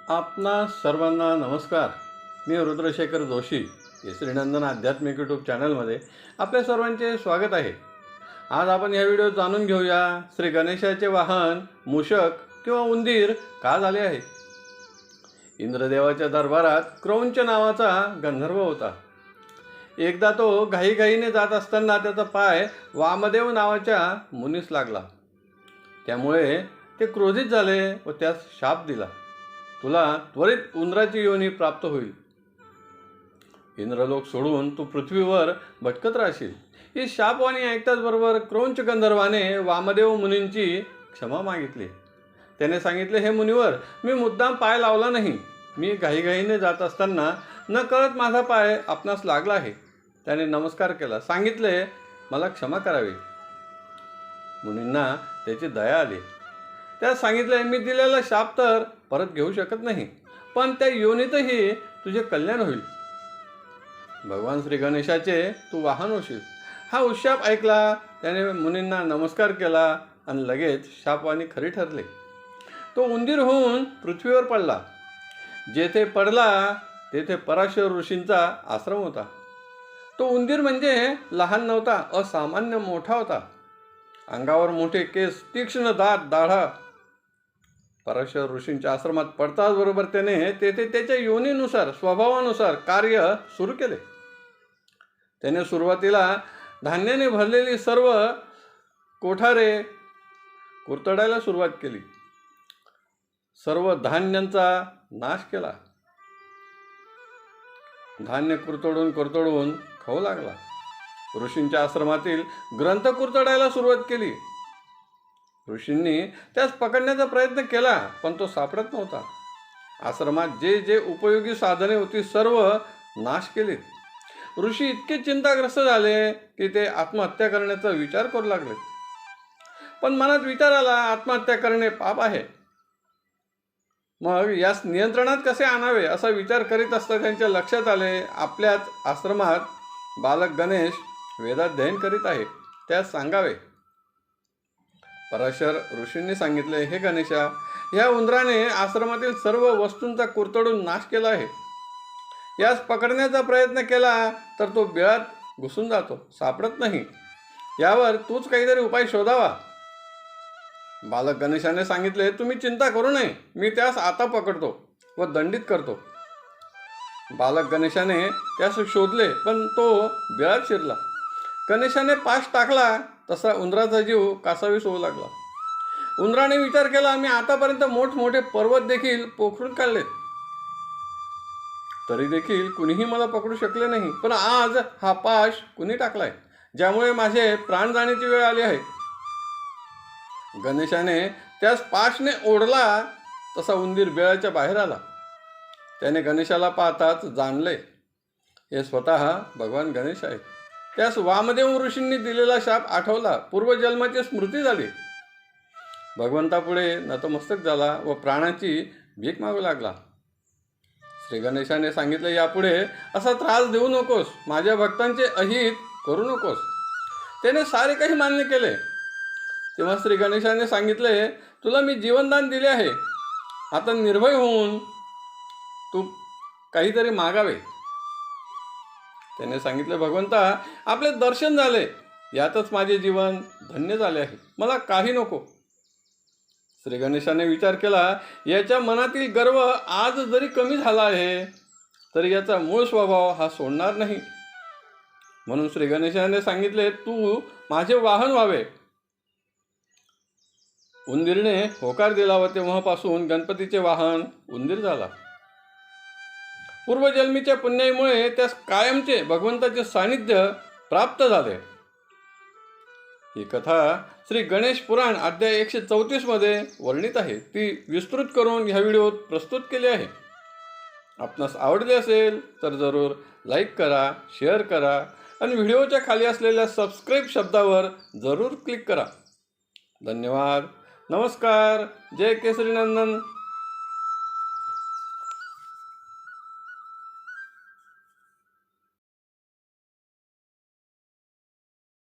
आपणा सर्वांना नमस्कार. मी रुद्रशेखर जोशी. केसरीनंदन आध्यात्मिक यूट्यूब चॅनलमध्ये आपल्या सर्वांचे स्वागत आहे. आज आपण या व्हिडिओत जाणून घेऊया श्री गणेशाचे वाहन मूषक किंवा उंदीर का झाले आहे. इंद्रदेवाच्या दरबारात क्रौंच नावाचा गंधर्व होता. एकदा तो घाईघाईने जात असताना त्याचा पाय वामदेव नावाच्या मुनीस लागला. त्यामुळे ते क्रोधित झाले व त्यास शाप दिला, तुला त्वरित उंदराची योनी प्राप्त होईल. इंद्रलोक सोडून तू पृथ्वीवर भटकत राहशील. ही शापवाणी ऐकताच बरोबर क्रौंच गंधर्वाने वामदेव मुनींची क्षमा मागितली. त्याने सांगितले, हे मुनिवर, मी मुद्दाम पाय लावला नाही. मी घाईघाईने जात असताना न कळत माझा पाय आपणास लागला आहे. त्याने नमस्कार केला, सांगितले मला क्षमा करावी. मुनींना त्याची दया आली. त्यास सांगितले, मी दिलेला शाप तर परत घेऊ शकत नाही, पण त्या योनीतही तुझे कल्याण होईल. भगवान श्री गणेशाचे तू वाहन होशील. हा उशाप ऐकला. त्याने मुनींना नमस्कार केला आणि लगेच शापवाणी खरी ठरली. तो उंदीर होऊन पृथ्वीवर पडला. जेथे पडला तेथे पराशर ऋषींचा आश्रम होता. तो उंदीर म्हणजे लहान नव्हता, असामान्य मोठा होता. अंगावर मोठे केस, तीक्ष्ण दात, दाढा. पराशर ऋषींच्या आश्रमात पडताच बरोबर त्याने तेथे त्याच्या योनीनुसार, स्वभावानुसार कार्य सुरू केले. त्याने सुरुवातीला धान्याने भरलेली सर्व कोठारे कुरतडायला सुरुवात केली. सर्व धान्यांचा नाश केला. धान्य कुरतडून खाऊ लागला. ऋषींच्या आश्रमातील ग्रंथ कुरतडायला सुरुवात केली. ऋषींनी त्यास पकडण्याचा प्रयत्न केला, पण तो सापडत नव्हता. आश्रमात जे जे उपयोगी साधने होती सर्व नाश केलीत. ऋषी इतके चिंताग्रस्त झाले की ते आत्महत्या करण्याचा विचार करू लागले. पण मनात विचार आला, आत्महत्या करणे पाप आहे. मग यास नियंत्रणात कसे आणावे असा विचार करीत असता त्यांच्या लक्षात आले, आपल्याच आश्रमात बालक गणेश वेदाध्ययन करीत आहे, त्यास सांगावे. पराशर ऋषींनी सांगितले, हे गणेशा, या उंदराने आश्रमातील सर्व वस्तूंचा कुरतडून नाश केला आहे. यास पकडण्याचा प्रयत्न केला तर तो बिळात घुसून जातो, सापडत नाही. यावर तूच काहीतरी उपाय शोधावा. बालक गणेशाने सांगितले, तुम्ही चिंता करू नये, मी त्यास आता पकडतो व दंडित करतो. बालक गणेशाने त्यास शोधले, पण तो बिळात शिरला. गणेशाने पाश टाकला तसा उंदराचा जीव कासावीस होऊ लागला. उंदराने विचार केला, मी आतापर्यंत मोठमोठे पर्वत देखील पोखरून काढलेत, तरी देखील कुणीही मला पकडू शकले नाही. पण आज हा पाश कुणी टाकलाय, ज्यामुळे माझे प्राण जाण्याची वेळ आली आहे. गणेशाने त्यास पाशने ओढला तसा उंदीर बिळाच्या बाहेर आला. त्याने गणेशाला पाहताच जाणले, हे स्वतः भगवान गणेश आहेत. त्यास वामदेव ऋषींनी दिलेला शाप आठवला. पूर्वजन्माची स्मृती झाली. भगवंतापुढे नतमस्तक झाला व प्राणाची भीक मागू लागला. श्री गणेशाने सांगितले, यापुढे असा त्रास देऊ नकोस, माझ्या भक्तांचे अहित करू नकोस. त्याने सारे काही मान्य केले. तेव्हा श्री गणेशाने सांगितले, तुला मी जीवनदान दिले आहे, आता निर्भय होऊन तू काहीतरी मागावे. त्याने सांगितले, भगवंता, आपले दर्शन झाले, यातच माझे जीवन धन्य झाले आहे, मला काही नको. श्री गणेशाने विचार केला, याच्या मनातील गर्व आज जरी कमी झाला आहे तरी याचा मूळ स्वभाव हा सोडणार नाही. म्हणून श्री गणेशाने सांगितले, तू माझे वाहन व्हावे. उंदीरने होकार दिला व तेव्हापासून गणपतीचे वाहन उंदीर झाला. पूर्वजन्मीच्या पुण्याईमुळे त्यास कायमचे भगवंताचे सानिध्य प्राप्त झाले. ही कथा श्री गणेश पुराण अध्याय 134 मध्ये वर्णित आहे. ती विस्तृत करून ह्या व्हिडिओत प्रस्तुत केली आहे. आपणास आवडले असेल तर जरूर लाईक करा, शेअर करा आणि व्हिडिओच्या खाली असलेल्या सबस्क्राईब शब्दावर जरूर क्लिक करा. धन्यवाद. नमस्कार. जय केसरीनंदन.